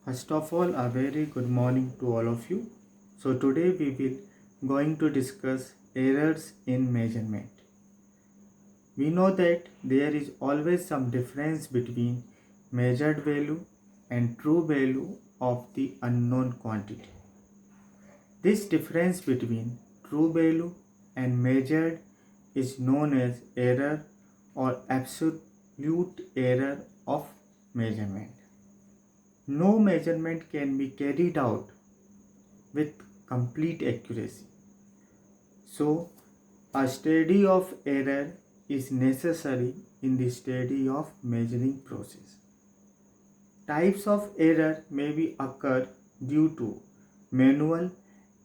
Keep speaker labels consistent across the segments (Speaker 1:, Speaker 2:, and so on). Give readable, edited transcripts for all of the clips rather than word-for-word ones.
Speaker 1: First of all, a very good morning to all of you. So today we will going to discuss errors in measurement. We know that there is always some difference between measured value and true value of the unknown quantity. This difference between true value and measured is known as error or absolute error of measurement. No measurement can be carried out with complete accuracy. So, a study of error is necessary in the study of measuring process. Types of error may be occur due to manual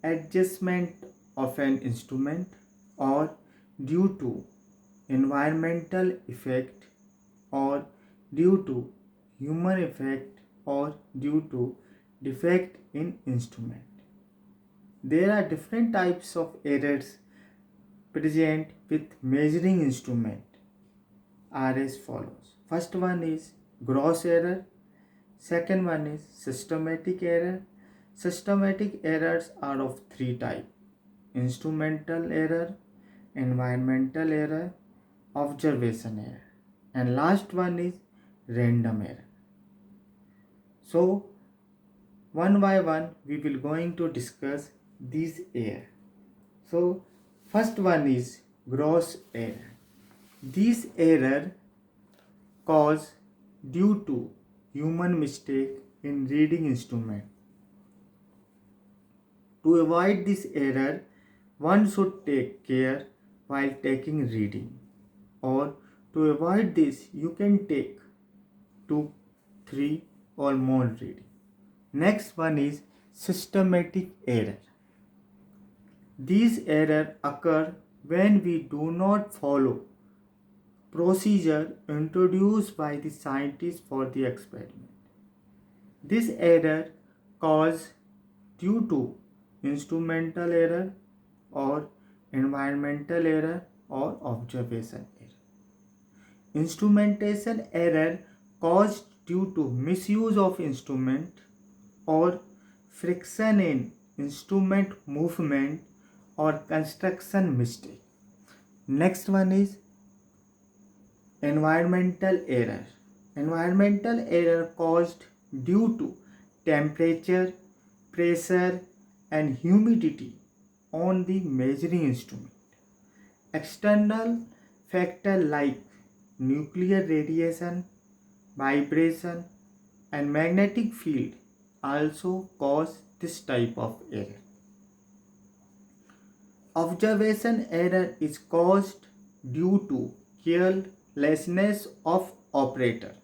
Speaker 1: adjustment of an instrument or due to environmental effect or due to human effect or due to defect in instrument. There are different types of errors present with measuring instrument are as follows. First one is gross error. Second one is systematic error. Systematic errors are of three types: instrumental error, environmental error, observation error, and last one is random error. So one by one we will going to discuss these error. So first one is gross error. These error cause due to human mistake in reading instrument. To avoid this error, one should take care while taking reading, or to avoid this you can take 2, 3 or more reading. Next one is systematic error. These errors occur when we do not follow procedure introduced by the scientist for the experiment. This error caused due to instrumental error or environmental error or observation error. Instrumentation error caused due to misuse of instrument or friction in instrument movement or construction mistake. Next one is environmental error. Environmental error caused due to temperature, pressure and humidity on the measuring instrument. External factors like nuclear radiation, vibration and magnetic field also cause this type of error. Observation error is caused due to carelessness of operator.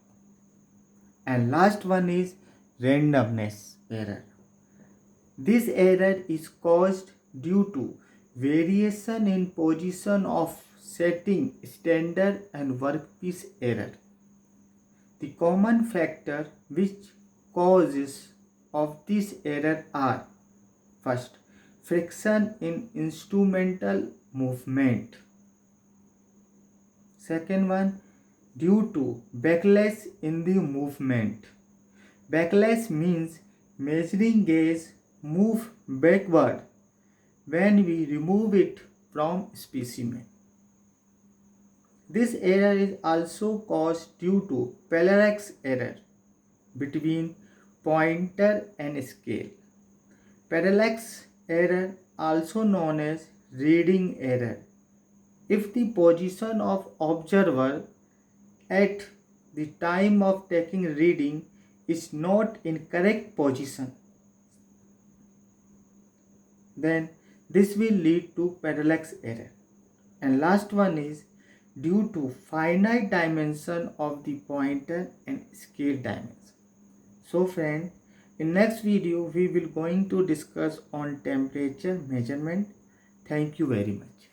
Speaker 1: And last one is randomness error. This error is caused due to variation in position of setting standard and workpiece error. The common factor which causes of this error are: first, friction in instrumental movement. Second one, due to backlash in the movement. Backlash means measuring gauge move backward when we remove it from specimen. This error is also caused due to parallax error between pointer and scale. Parallax error, also known as reading error, if the position of observer at the time of taking reading is not in correct position, then this will lead to parallax error. And last one is due to finite dimension of the pointer and scale dimension. So friend, in next video we will going to discuss on temperature measurement. Thank you very much.